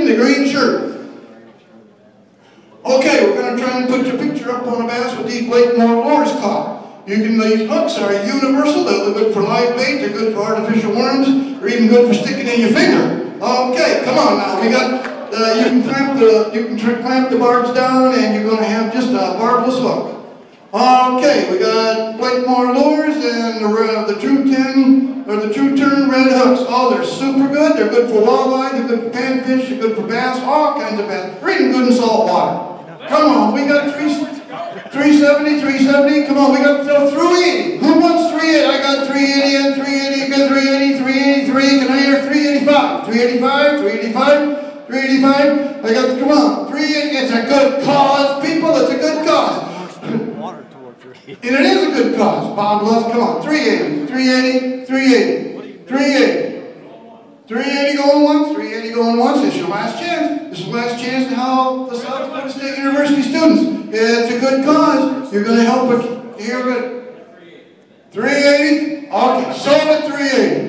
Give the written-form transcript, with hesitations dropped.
the green shirt. Okay, we're going to try and put your picture up on a bass with these Blakemore lures caught. These hooks are universal. They're good for live bait. They're good for artificial worms. They're even good for sticking in your finger. Okay, come on now. We got. You can clamp the barbs down, and you're going to have just a barbless hook. Okay, we got Blakemore lures and the True Turn red hooks. Oh, they're super good. They're good for walleye. They're good for panfish. They're good for bass. All kinds of bass. They're even good in salt water. Come on, we got 370, 370. Come on, we got 380. Who wants 380? I got 380 and 380. You got 380, 383. Can I hear 385? 385, 385, 385. I got, come on, 380. It's a good cause, people. It's a good cause. And it is a good cause. Bob loves, come on, 380, 380, 380, 380. 380 going once, 380 going once. This is your last chance. This is the last chance to help the South Dakota State University students. It's a good cause. You're going to help with, here, 380. Okay, sold at 380.